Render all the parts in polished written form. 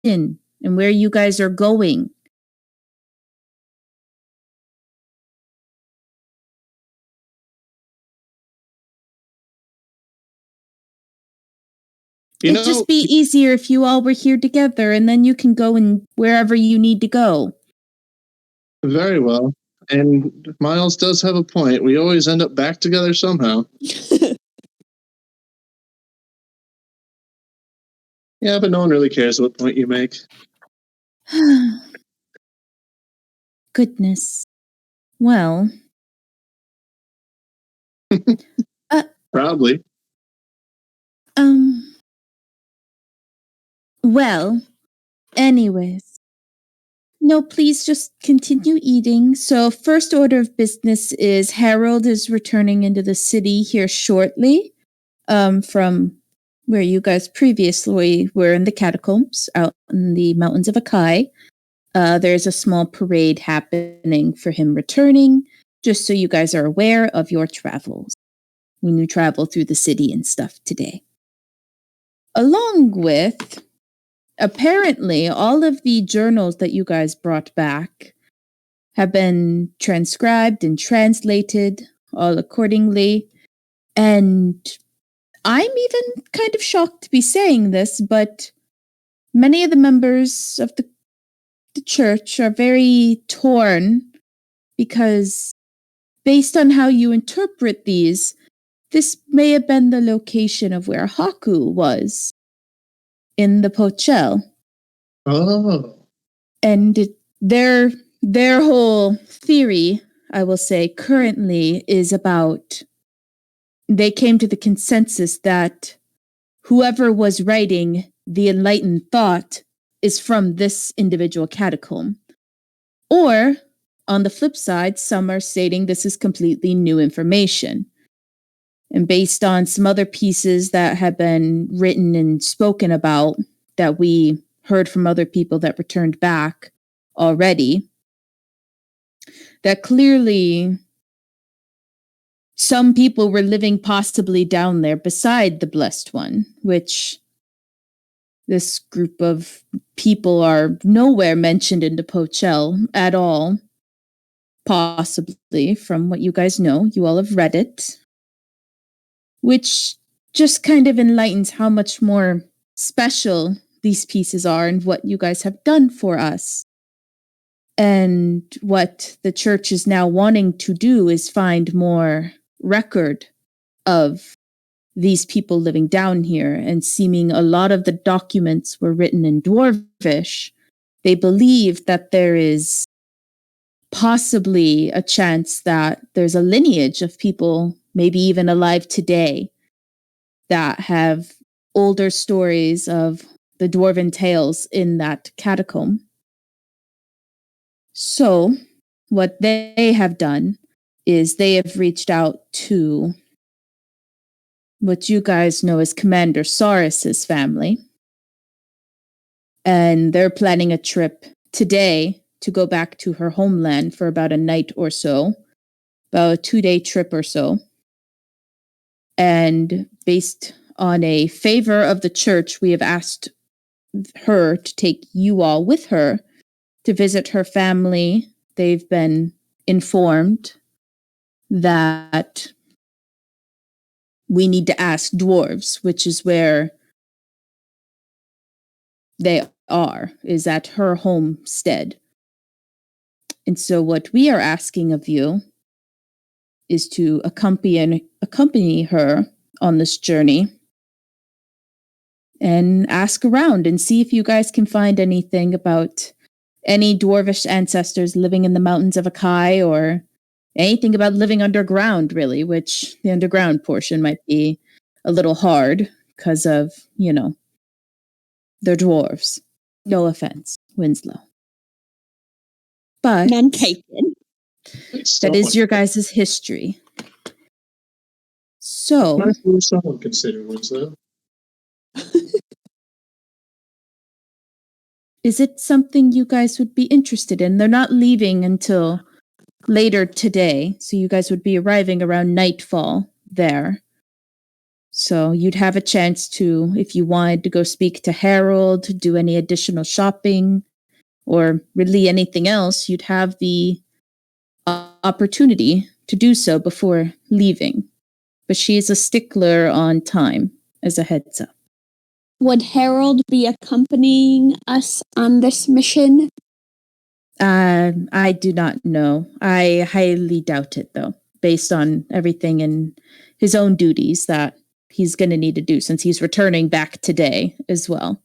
and where you guys are going. It'd just be easier if you all were here together, and then you can go in wherever you need to go. Very well. And Miles does have a point. We always end up back together somehow. Yeah, but no one really cares what point you make. Goodness. Well. Probably. Well, anyways. No, please just continue eating. So, first order of business is Harold is returning into the city here shortly, from where you guys previously were in the catacombs out in the mountains of Akai. There's a small parade happening for him returning, just so you guys are aware of your travels when you travel through the city and stuff today. Along with, apparently, all of the journals that you guys brought back have been transcribed and translated all accordingly. And I'm even kind of shocked to be saying this, but many of the members of the church are very torn because, based on how you interpret these, this may have been the location of where Haku was in the Pochel. Oh. And their whole theory, I will say, currently is about, they came to the consensus that whoever was writing the enlightened thought is from this individual catacomb. Or, on the flip side, some are stating this is completely new information. And based on some other pieces that have been written and spoken about that we heard from other people that returned back already, that clearly some people were living possibly down there beside the Blessed One, which this group of people are nowhere mentioned in the Pochel at all. Possibly, from what you guys know, you all have read it. Which just kind of enlightens how much more special these pieces are and what you guys have done for us. And what the church is now wanting to do is find more record of these people living down here, and seeming a lot of the documents were written in Dwarvish. They believe that there is possibly a chance that there's a lineage of people, maybe even alive today, that have older stories of the Dwarven tales in that catacomb. So, what they have done is they have reached out to what you guys know as Commander Saurus's family. And they're planning a trip today to go back to her homeland for about a night or so, about a 2-day trip or so. And based on a favor of the church, we have asked her to take you all with her to visit her family. They've been informed that we need to ask dwarves, which is where they are, is at her homestead. And so what we are asking of you is to accompany her on this journey and ask around and see if you guys can find anything about any dwarvish ancestors living in the mountains of Akai, or anything about living underground, really, which the underground portion might be a little hard because of, they're dwarves. No offense, Winslow. But none taken. That is your guys' history. So, someone consider Winslow. Is it something you guys would be interested in? They're not leaving until later today, so you guys would be arriving around nightfall there. So you'd have a chance to, if you wanted to go speak to Harold, do any additional shopping, or really anything else, you'd have the opportunity to do so before leaving. But she is a stickler on time, as a heads up. Would Harold be accompanying us on this mission? I do not know. I highly doubt it, though, based on everything and his own duties that he's going to need to do since he's returning back today as well.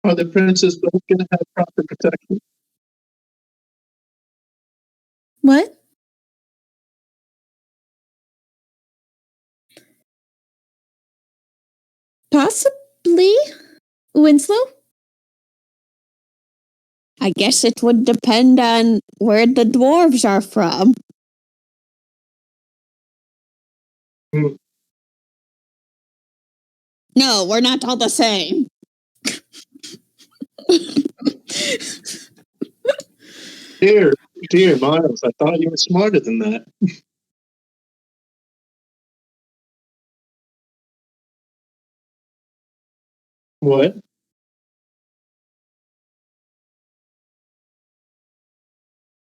Are the princes both going to have proper protection? What? Possibly, Winslow? I guess it would depend on where the dwarves are from. No, we're not all the same. Dear Miles, I thought you were smarter than that. What?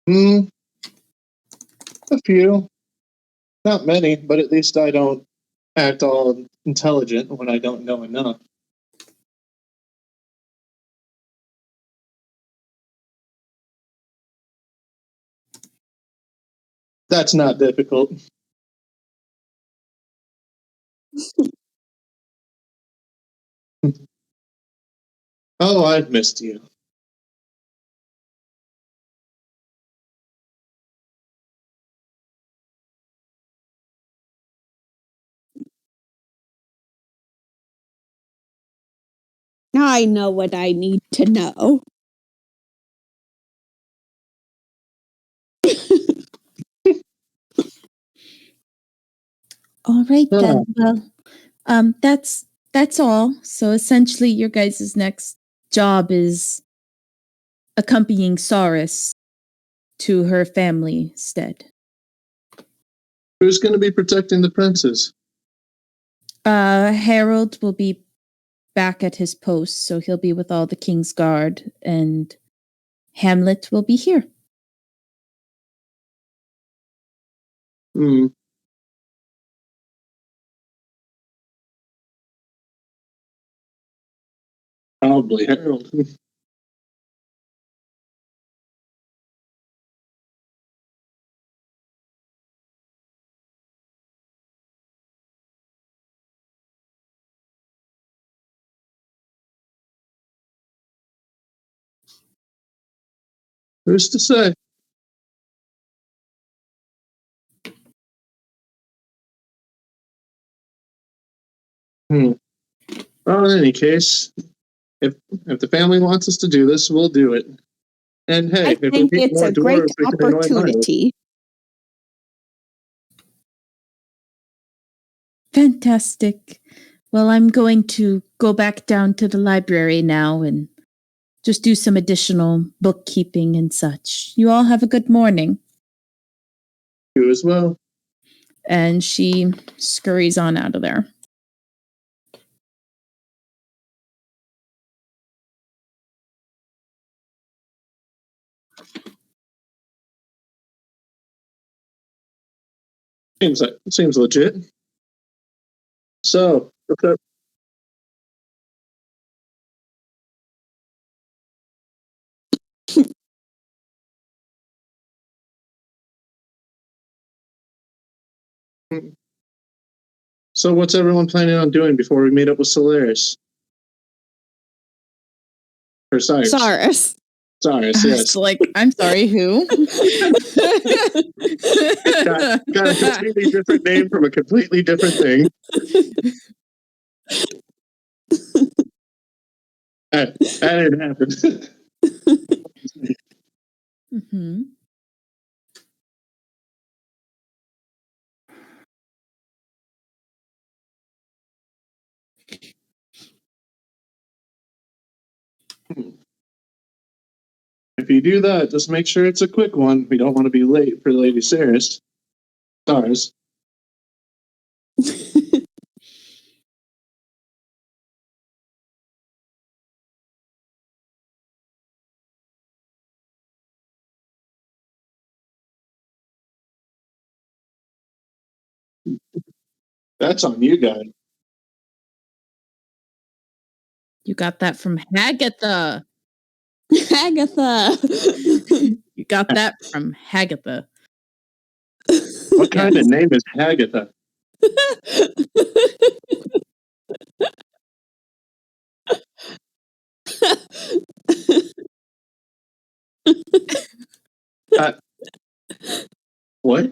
A few. Not many, but at least I don't act all intelligent when I don't know enough. That's not difficult. Oh, I've missed you. I know what I need to know. All right then. Well, that's all. So essentially, your guys' next job is accompanying Saris to her family stead. Who's going to be protecting the princes? Harold will be back at his post, so he'll be with all the King's Guard, and Hamlet will be here. Probably Harold. Who's to say? Well, in any case, if the family wants us to do this, we'll do it. And hey, I if we think need it's more a great dwarves, we can annoy Miles. opportunity. Fantastic. Well, I'm going to go back down to the library now and just do some additional bookkeeping and such. You all have a good morning. You as well. And she scurries on out of there. Seems legit. So, so what's everyone planning on doing before we meet up with Solaris? Or Cyrus? Cyrus, yes. Like, I'm sorry, who? got a completely different name from a completely different thing. That didn't happen. Mm-hmm. If you do that, just make sure it's a quick one. We don't want to be late for Lady Saris. Stars. That's on you guys. You got that from Hagatha. Agatha. You got that from Hagatha. What kind of name is Hagatha? What?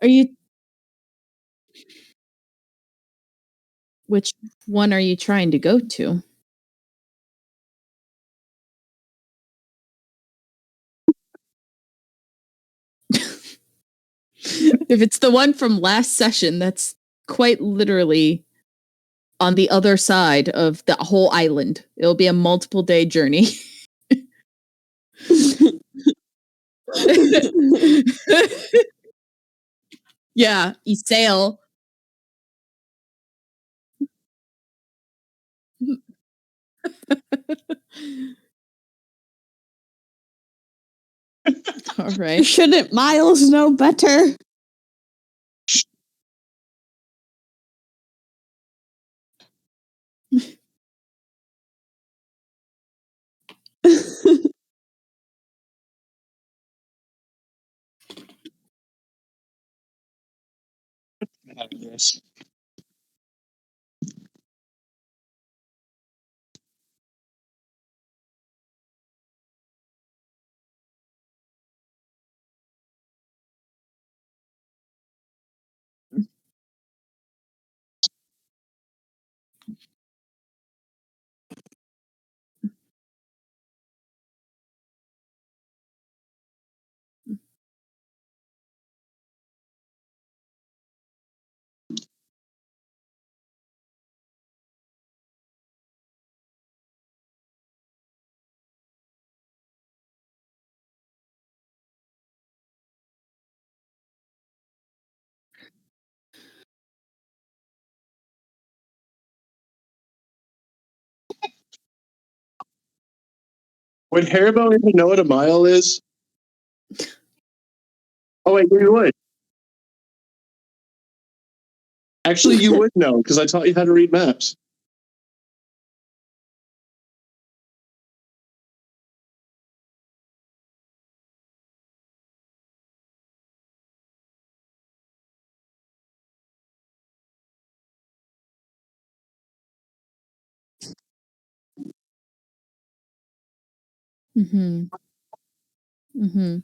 Are you? Which one are you trying to go to? If it's the one from last session, that's quite literally on the other side of the whole island. It'll be a multiple day journey. Yeah, you sail. All right. Shouldn't Miles know better? Yes. Would Haribo even know what a mile is? Oh wait, you would. Actually, you would know because I taught you how to read maps. Mm-hmm. Mm-hmm.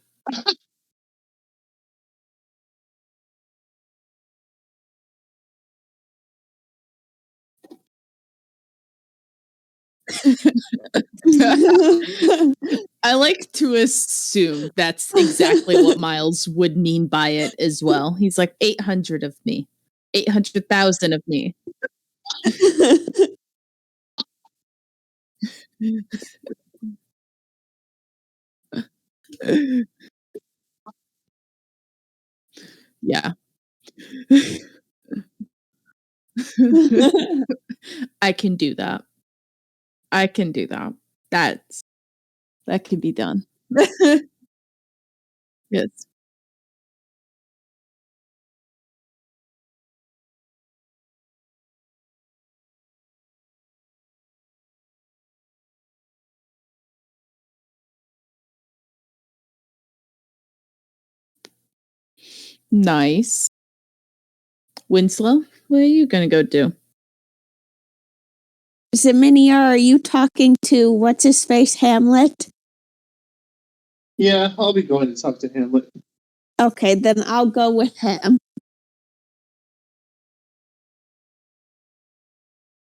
I like to assume that's exactly what Miles would mean by it as well. He's like 800 of me. 800,000 of me. Yeah. I can do that. I can do that. That can be done. Yes. Nice. Winslow, what are you gonna go do? Ziminia, are you talking to what's his face, Hamlet? Yeah, I'll be going to talk to Hamlet. Okay, then I'll go with him.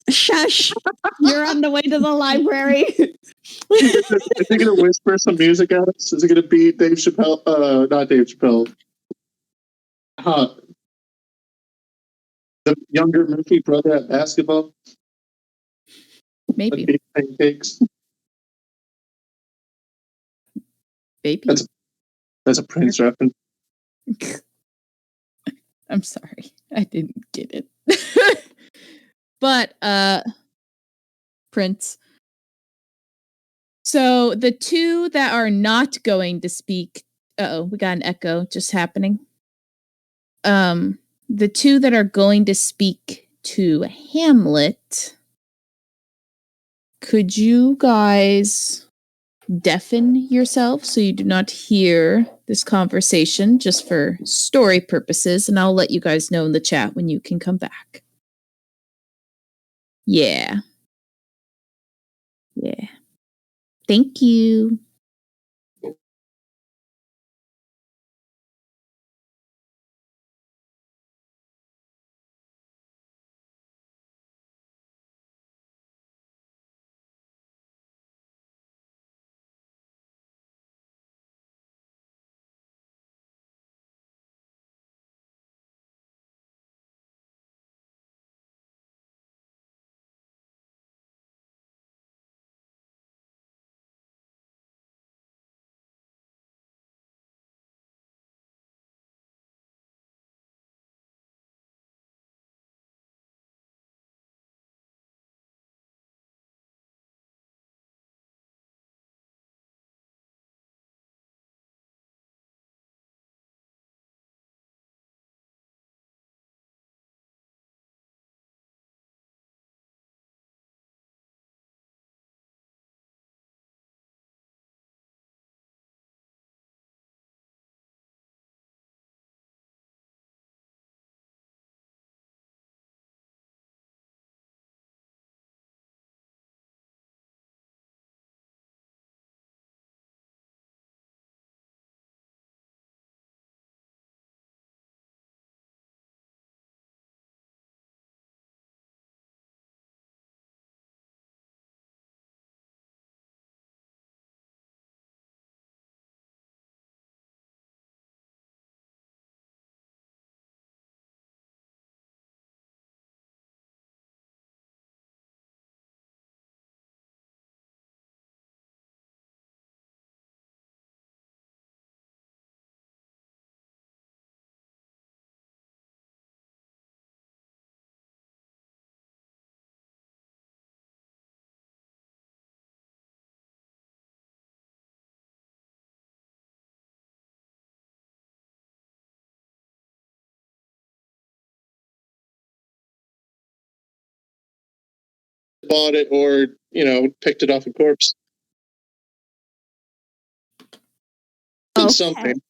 Shush! You're on the way to the library. Is it going to whisper some music at us? Is it going to be Dave Chappelle? Not Dave Chappelle. The younger Murphy brother at basketball. Maybe. Big pancakes. Baby. That's a Prince reference. I'm sorry. I didn't get it. But, Prince. So the two that are not going to speak. We got an echo just happening. The two that are going to speak to Hamlet. Could you guys deafen yourself so you do not hear this conversation just for story purposes? And I'll let you guys know in the chat when you can come back. Yeah. Yeah. Thank you. Bought it or, picked it off a corpse. Did something.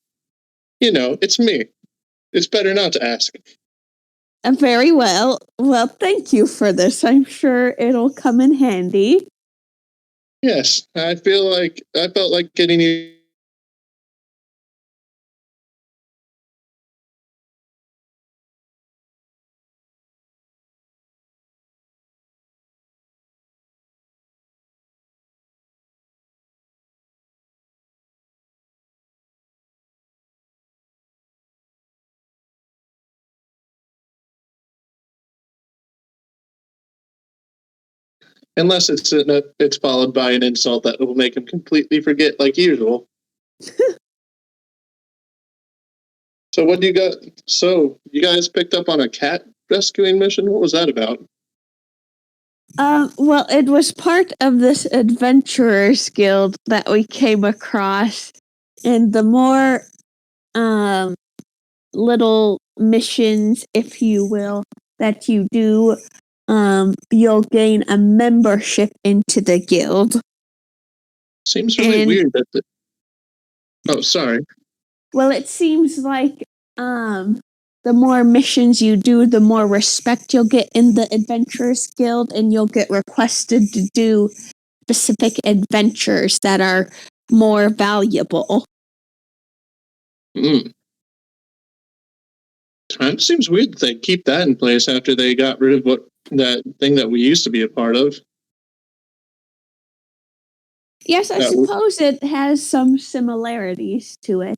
It's me. It's better not to ask. Very well. Well, thank you for this. I'm sure it'll come in handy. Yes, I felt like getting you. Unless it's followed by an insult that will make him completely forget, like usual. So what do you got? So you guys picked up on a cat rescuing mission? What was that about? Well, it was part of this adventurers guild that we came across, and the more little missions, if you will, that you do, you'll gain a membership into the guild. Seems really weird that. Oh, sorry. Well, it seems like the more missions you do, the more respect you'll get in the Adventurers Guild, and you'll get requested to do specific adventures that are more valuable. It seems weird that they keep that in place after they got rid of that thing that we used to be a part of. Yes, I suppose it has some similarities to it.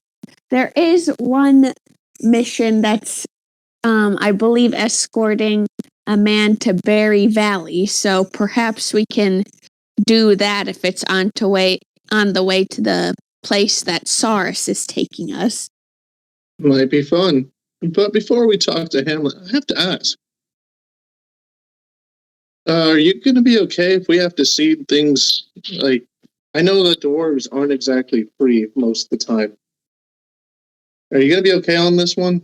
There is one mission that's, I believe, escorting a man to Berry Valley, so perhaps we can do that if it's on the way to the place that Saurus is taking us. Might be fun. But before we talk to Hamlet, I have to ask. Are you going to be okay if we have to seed things? Like, I know the dwarves aren't exactly free most of the time. Are you going to be okay on this one?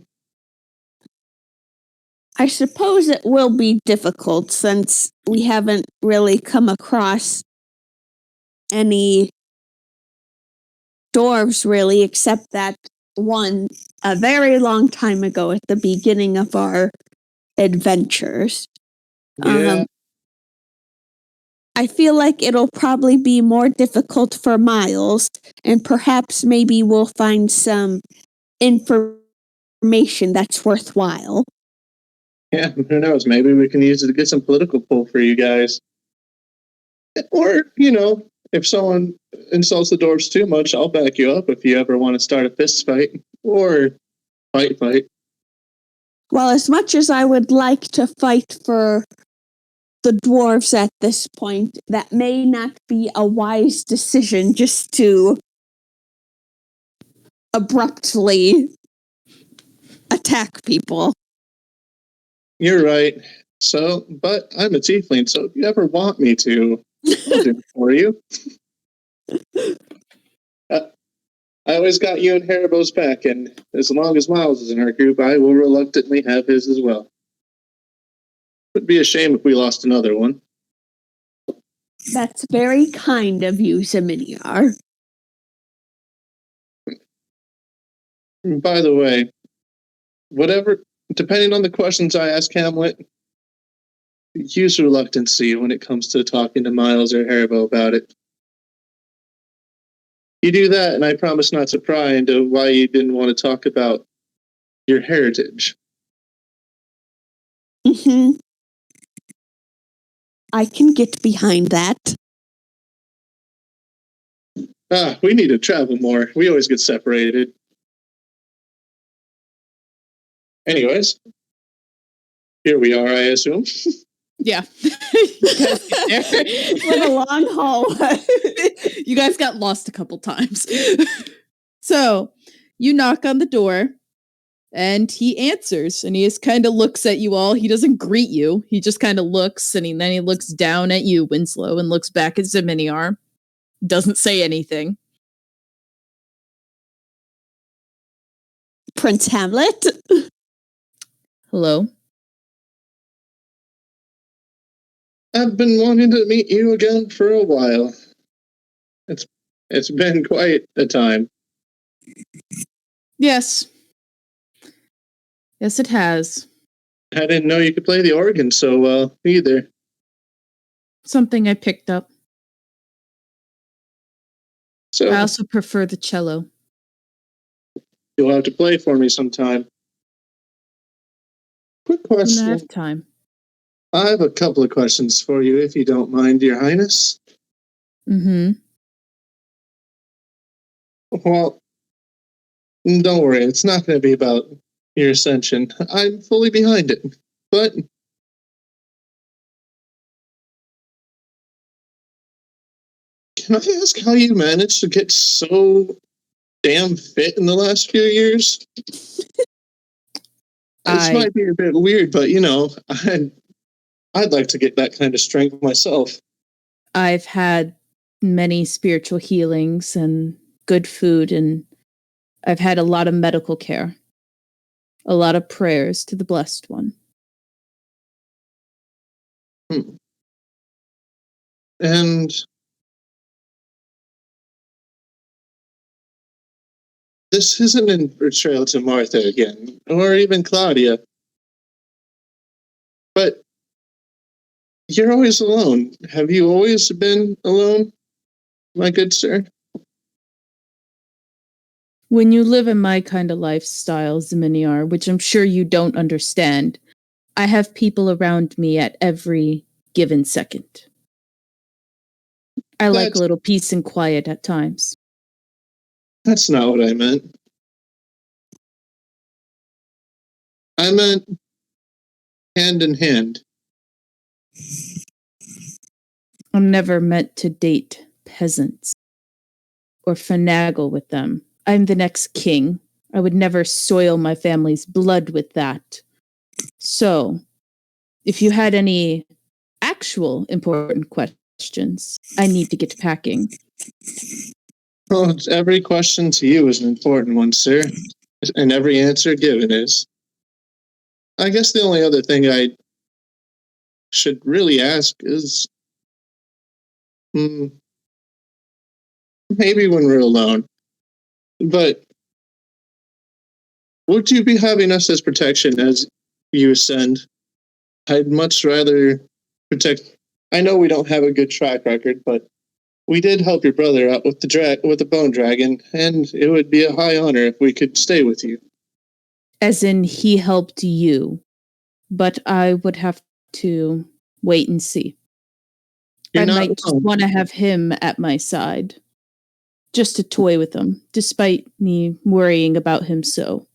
I suppose it will be difficult since we haven't really come across any dwarves really, except that one a very long time ago at the beginning of our adventures. Yeah. I feel like it'll probably be more difficult for Miles, and perhaps maybe we'll find some information that's worthwhile. Yeah, who knows? Maybe we can use it to get some political pull for you guys. Or, if someone insults the dwarves too much, I'll back you up if you ever want to start a fist fight or fight. Well, as much as I would like to fight for the dwarves at this point, that may not be a wise decision just to abruptly attack people. You're right. So, but I'm a tiefling, so if you ever want me to, I'll do it for you. I always got you and Haribo's back, and as long as Miles is in our group, I will reluctantly have his as well. Would be a shame if we lost another one. That's very kind of you, Zeminiar. By the way, depending on the questions I ask Hamlet, use reluctancy when it comes to talking to Miles or Haribo about it. You do that, and I promise not to pry into why you didn't want to talk about your heritage. Mm-hmm. I can get behind that. We need to travel more. We always get separated. Anyways, here we are, I assume. Yeah. What a long haul. You guys got lost a couple times. So you knock on the door and he answers and he just kind of looks at you all. He doesn't greet you. He just kind of looks and then he looks down at you, Winslow, and looks back at Zeminiar. Doesn't say anything. Prince Hamlet? Hello? I've been wanting to meet you again for a while. It's been quite a time. Yes. Yes, it has. I didn't know you could play the organ so well, either. Something I picked up. So I also prefer the cello. You'll have to play for me sometime. Quick question. I have time. I have a couple of questions for you, if you don't mind, Your Highness. Mm-hmm. Well, don't worry. It's not going to be about your ascension. I'm fully behind it. But can I ask how you managed to get so damn fit in the last few years? This might be a bit weird, but I'd like to get that kind of strength myself. I've had many spiritual healings and good food, and I've had a lot of medical care. A lot of prayers to the Blessed One. And this isn't in betrayal to Martha again, or even Claudia. But you're always alone. Have you always been alone, my good sir? When you live in my kind of lifestyle, Zeminiar, which I'm sure you don't understand, I have people around me at every given second. I like a little peace and quiet at times. That's not what I meant. I meant hand in hand. I'm never meant to date peasants or finagle with them. I'm the next king. I would never soil my family's blood with that. So, if you had any actual important questions. I need to get packing. Well, every question to you is an important one, sir. And every answer given is. I guess the only other thing I should really ask is maybe when we're alone. But would you be having us as protection as you ascend? I'd much rather protect. I know we don't have a good track record, but we did help your brother out with the bone dragon, and it would be a high honor if we could stay with you. As in, he helped you, but I would have to wait and see. You're I not might just wrong. want to have him at my side, just to toy with him, despite me worrying about him so.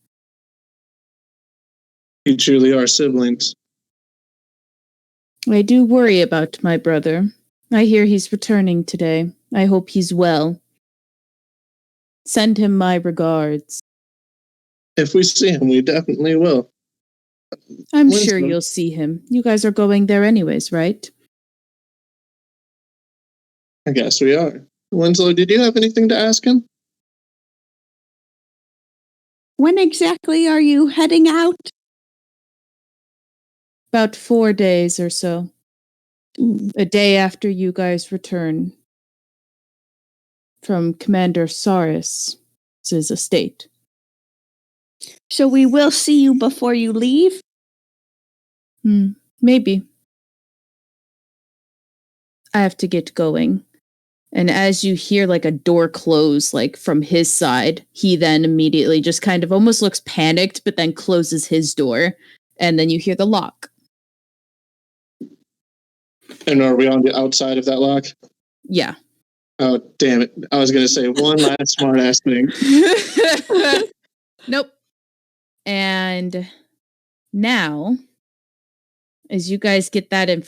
You truly are siblings. I do worry about my brother. I hear he's returning today. I hope he's well. Send him my regards. If we see him, we definitely will. I'm Winslow. sure you'll see him. You guys are going there anyways, right? I guess we are. Winslow, did you have anything to ask him? When exactly are you heading out? About 4 days or so. A day after you guys return from Commander Saris's estate. So we will see you before you leave? Maybe. I have to get going. And as you hear like a door close, like from his side, he then immediately just kind of almost looks panicked, but then closes his door. And then you hear the lock. And are we on the outside of that lock? Yeah. Oh, damn it. I was going to say one last smart ass thing. Nope. And now, as you guys get that information,